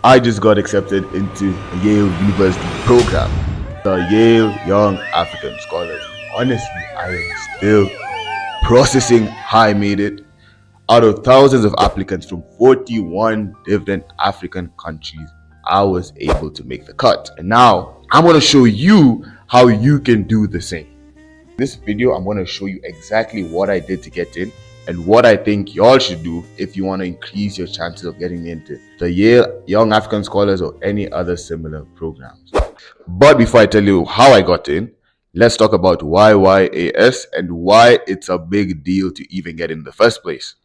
I just got accepted into a Yale University program, the Yale Young African Scholars. Honestly, I am still processing how I made it. Out of thousands of applicants from 41 different African countries, I was able to make the cut. And now I'm going to show you how you can do the same. In this video, I'm going to show you exactly what I did to get in and what I think y'all should do if you want to increase your chances of getting into the Yale Young African Scholars or any other similar programs. But before I tell you how I got in, let's talk about YYAS and why it's a big deal to even get in the first place.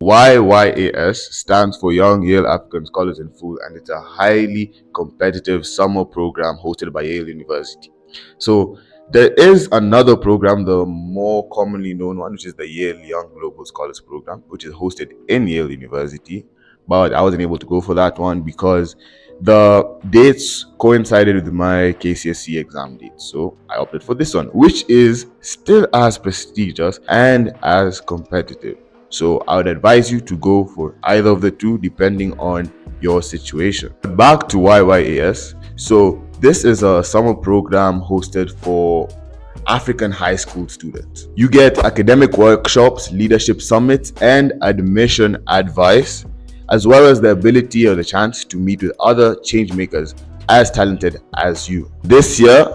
YYAS stands for Young Yale African Scholars in Full, and it's a highly competitive summer program hosted by Yale University. So there is another program, the more commonly known one, which is the Yale Young Global Scholars Program, which is hosted in Yale University. But I wasn't able to go for that one because the dates coincided with my KCSE exam dates. So I opted for this one, which is still as prestigious and as competitive. So I would advise you to go for either of the two depending on your situation. Back to YYAS. So this is a summer program hosted for African high school students. You get academic workshops, leadership summits, and admission advice, as well as the ability or the chance to meet with other change makers as talented as you. This year,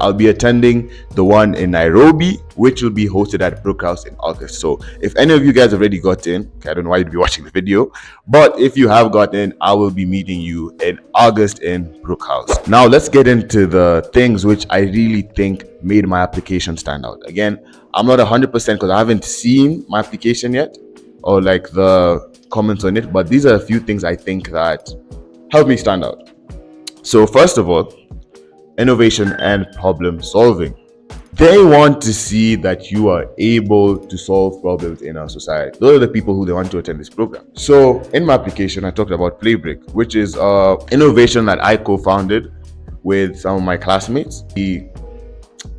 I'll be attending the one in Nairobi, which will be hosted at Brook House in August. So if any of you guys already got in, I don't know why you'd be watching the video, but if you have got in, I will be meeting you in August in Brook House. Now let's get into the things which I really think made my application stand out. Again, I'm not 100% because I haven't seen my application yet or like the comments on it, but these are a few things I think that helped me stand out. So first of all, innovation and problem solving. They want to see that you are able to solve problems in our society. Those are the people who they want to attend this program. So in my application, I talked about Plabrick, which is an innovation that I co-founded with some of my classmates. We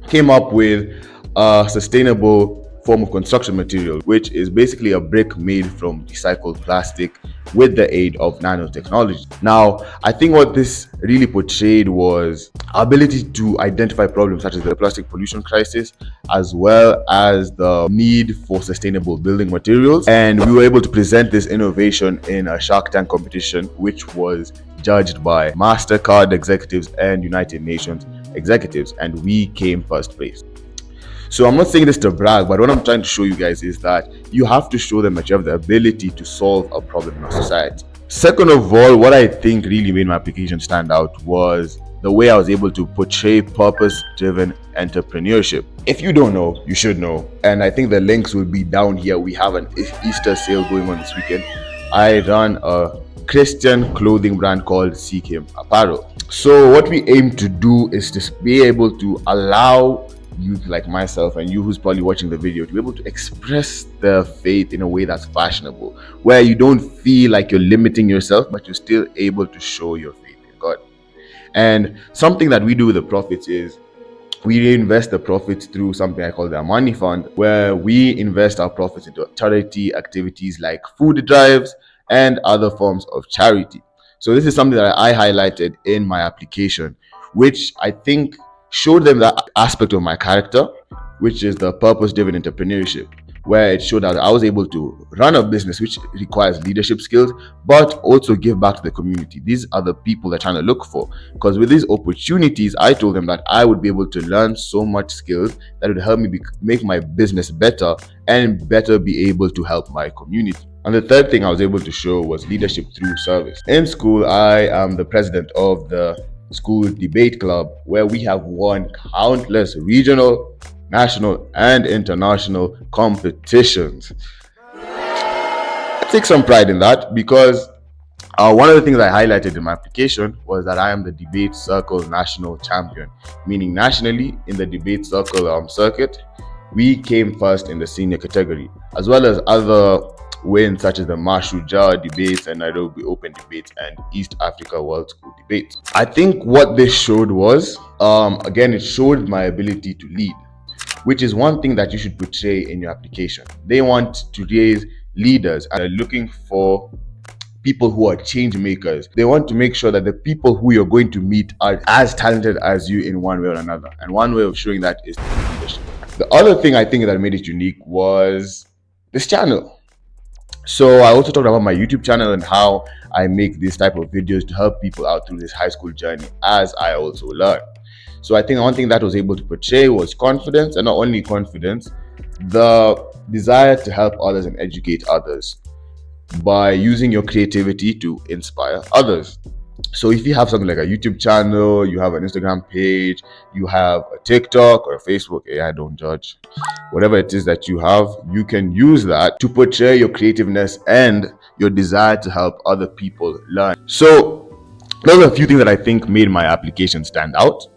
came up with a sustainable form of construction material, which is basically a brick made from recycled plastic with the aid of nanotechnology. Now, I think what this really portrayed was our ability to identify problems such as the plastic pollution crisis, as well as the need for sustainable building materials. And we were able to present this innovation in a Shark Tank competition, which was judged by MasterCard executives and United Nations executives, and we came first place. So I'm not saying this to brag, but what I'm trying to show you guys is that you have to show them that you have the ability to solve a problem in our society. Second of all, what I think really made my application stand out was the way I was able to portray purpose-driven entrepreneurship. If you don't know, you should know. And I think the links will be down here. We have an Easter sale going on this weekend. I run a Christian clothing brand called Him Apparel. So what we aim to do is to be able to allow youth like myself and you who's probably watching the video to be able to express their faith in a way that's fashionable, where you don't feel like you're limiting yourself, but you're still able to show your faith in God. And something that we do with the profits is we reinvest the profits through something I call the Amani fund, where we invest our profits into charity activities like food drives and other forms of charity. So this is something that I highlighted in my application, which I think showed them that aspect of my character, which is the purpose-driven entrepreneurship, where it showed that I was able to run a business which requires leadership skills, but also give back to the community. These are the people they're trying to look for. Because with these opportunities, I told them that I would be able to learn so much skills that would help me make my business better and better be able to help my community. And the third thing I was able to show was leadership through service. In school, I am the president of the school debate club, where we have won countless regional, national, and international competitions. I take some pride in that because one of the things I highlighted in my application was that I am the debate circle national champion, meaning nationally in the debate circle circuit, we came first in the senior category, as well as other wins such as the Mashuja debates and Nairobi Open debates and East Africa World School debates. I think what this showed was, again, it showed my ability to lead, which is one thing that you should portray in your application. They want to raise leaders and are looking for people who are change makers. They want to make sure that the people who you're going to meet are as talented as you in one way or another. And one way of showing that is through leadership. The other thing I think that made it unique was this channel. So I also talked about my YouTube channel and how I make this type of videos to help people out through this high school journey as I also learn. So I think one thing that was able to portray was confidence, and not only confidence, the desire to help others and educate others by using your creativity to inspire others. So if you have something like a YouTube channel, you have an Instagram page, you have a TikTok or a Facebook, I don't judge. Whatever it is that you have, you can use that to portray your creativeness and your desire to help other people learn. So those are a few things that I think made my application stand out.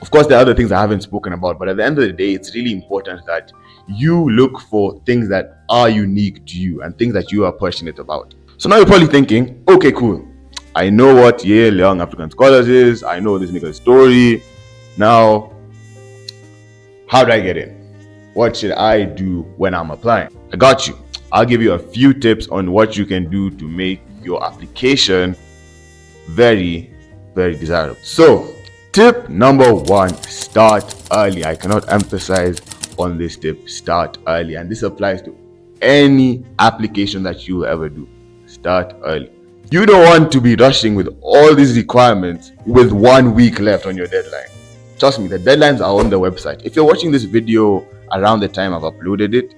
Of course, there are other things I haven't spoken about, but at the end of the day, it's really important that you look for things that are unique to you and things that you are passionate about. So now you're probably thinking, okay, cool. I know what Yale Young African Scholars is. I know this nigga's story. Now, how do I get in? What should I do when I'm applying? I got you. I'll give you a few tips on what you can do to make your application very, very desirable. So, tip number 1, start early. I cannot emphasize on this tip, start early. And this applies to any application that you will ever do. Start early. You don't want to be rushing with all these requirements with 1 week left on your deadline. Trust me, the deadlines are on the website. If you're watching this video around the time I've uploaded it,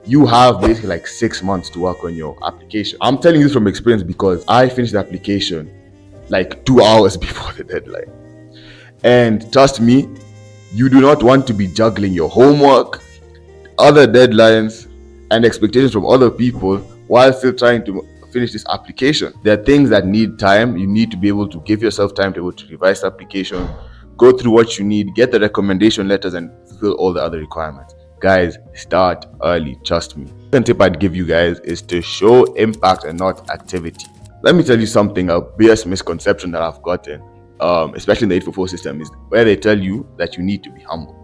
you have basically like 6 months to work on your application. I'm telling you this from experience because I finished the application like 2 hours before the deadline. And trust me, you do not want to be juggling your homework, other deadlines, and expectations from other people while still trying to finish this application. There are things that need time. You need to be able to give yourself time to be able to revise the application, go through what you need, get the recommendation letters, and fulfill all the other requirements. Guys, start early, trust me. The tip I'd give you guys is to show impact and not activity. Let me tell you something, a biggest misconception that I've gotten, especially in the 844 system, is where they tell you that you need to be humble.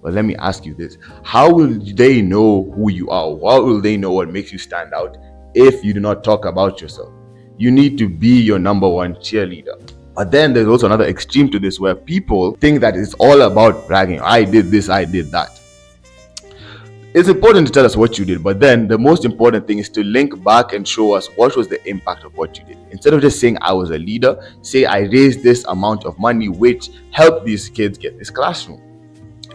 But let me ask you this, how will they know who you are? How will they know what makes you stand out if you do not talk about yourself? You need to be your number one cheerleader. But then there's also another extreme to this where people think that it's all about bragging. I did this, I did that. It's important to tell us what you did, but then the most important thing is to link back and show us what was the impact of what you did. Instead of just saying I was a leader, say I raised this amount of money which helped these kids get this classroom.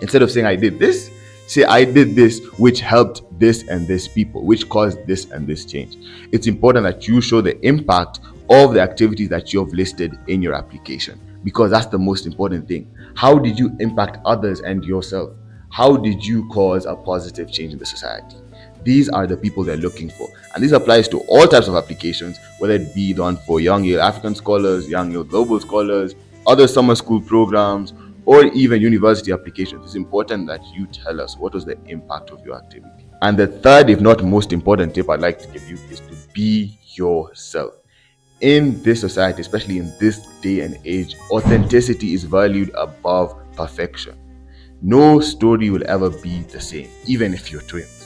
Instead of saying I did this, say I did this which helped this and this people, which caused this and this change. It's important that you show the impact of the activities that you have listed in your application, because that's the most important thing. How did you impact others and yourself? How did you cause a positive change in the society? These are the people they're looking for. And this applies to all types of applications, whether it be done for Young Yale African Scholars, Young Yale Global Scholars, other summer school programs, or even university applications. It's important that you tell us what was the impact of your activity. And the third, if not most important tip I'd like to give you is to be yourself. In this society, especially in this day and age, authenticity is valued above perfection. No story will ever be the same, even if you're twins.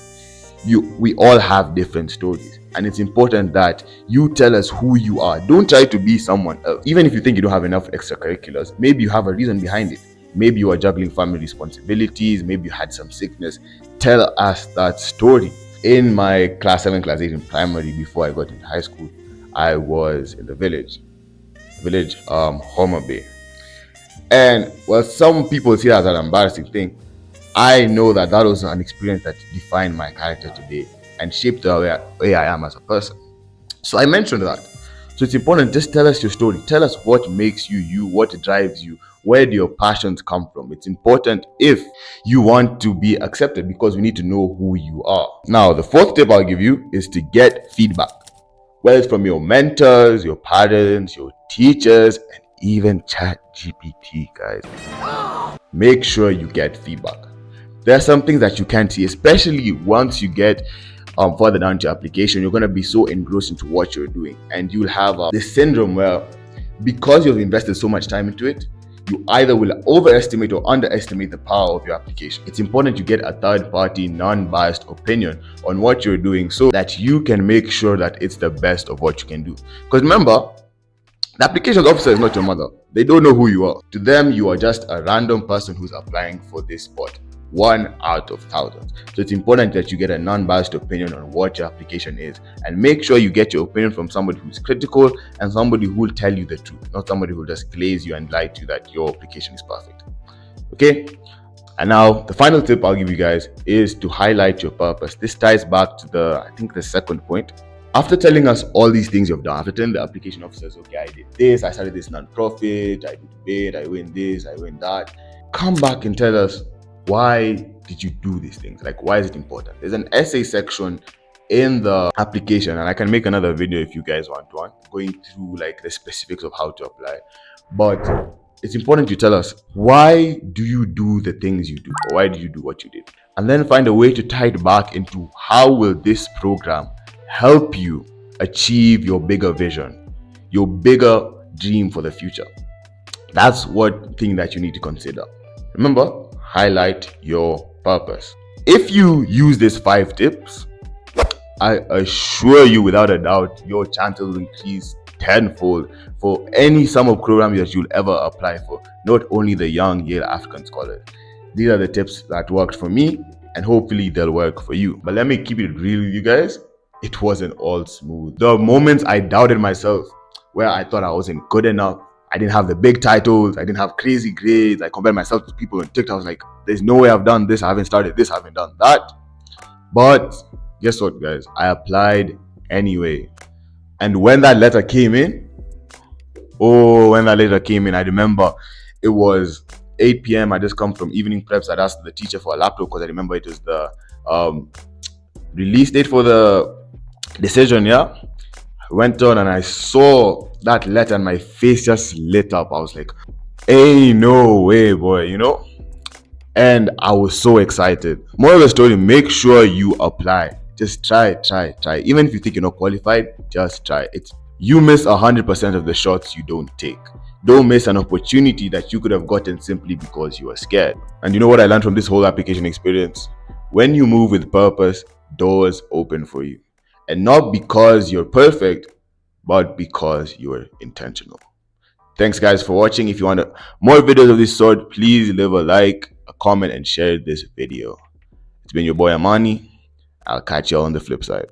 We all have different stories, and it's important that you tell us who you are. Don't try to be someone else. Even if you think you don't have enough extracurriculars, maybe you have a reason behind it. Maybe you are juggling family responsibilities, maybe you had some sickness. Tell us that story. In my class 7, class 8 in primary, before I got into high school, I was in the village, Homer Bay. And well, some people see it as an embarrassing thing. I know that was an experience that defined my character today and shaped the way I am as a person. So I mentioned that. So it's important, just tell us your story. Tell us what makes you you, what drives you, where do your passions come from. It's important if you want to be accepted, because we need to know who you are. Now, the fourth tip I'll give you is to get feedback, whether it's from your mentors, your parents, your teachers, and even ChatGPT, guys. Make sure you get feedback. There are some things that you can't see, especially once you get further down to your application. You're going to be so engrossed into what you're doing, and you'll have this syndrome where, because you've invested so much time into it, you either will overestimate or underestimate the power of your application. It's important you get a third-party, non-biased opinion on what you're doing so that you can make sure that it's the best of what you can do. Because remember, the applications officer is not your mother. They don't know who you are. To them, you are just a random person who's applying for this spot. 1 out of thousands. So it's important that you get a non-biased opinion on what your application is, and make sure you get your opinion from somebody who's critical and somebody who will tell you the truth, not somebody who will just glaze you and lie to you that your application is perfect. Okay? And now the final tip I'll give you guys is to highlight your purpose. This ties back to the second point. After telling us all these things you've done, after telling the application officers, okay, I did this, I started this non-profit, I did bid, I win this, I win that, come back and tell us, why did you do these things? Like, why is it important? There's an essay section in the application, and I can make another video if you guys want one, going through like the specifics of how to apply. But it's important you tell us, why do you do the things you do? Or why do you do what you did? And then find a way to tie it back into how will this program help you achieve your bigger vision, your bigger dream for the future. That's one thing that you need to consider. Remember, highlight your purpose. If you use these 5 tips, I assure you without a doubt, your chances will increase tenfold for any summer program that you'll ever apply for, not only the Young Yale African Scholars. These are the tips that worked for me, and hopefully they'll work for you. But let me keep it real with you guys. It wasn't all smooth. The moments I doubted myself, where I thought I wasn't good enough, I didn't have the big titles, I didn't have crazy grades, I compared myself to people on TikTok, I was like, there's no way I've done this, I haven't started this, I haven't done that. But guess what, guys? I applied anyway. And when that letter came in, I remember it was 8 p.m. I just come from evening preps. I'd asked the teacher for a laptop because I remember it was the release date for the decision, yeah? I went on and I saw that letter and my face just lit up. I was like, hey, no way, boy, you know? And I was so excited. More of the story, make sure you apply. Just try. Even if you think you're not qualified, just try. You miss 100% of the shots you don't take. Don't miss an opportunity that you could have gotten simply because you were scared. And you know what I learned from this whole application experience? When you move with purpose, doors open for you. And not because you're perfect, but because you're intentional. Thanks guys for watching. If you want more videos of this sort, please leave a like, a comment, and share this video. It's been your boy Amani. I'll catch y'all on the flip side.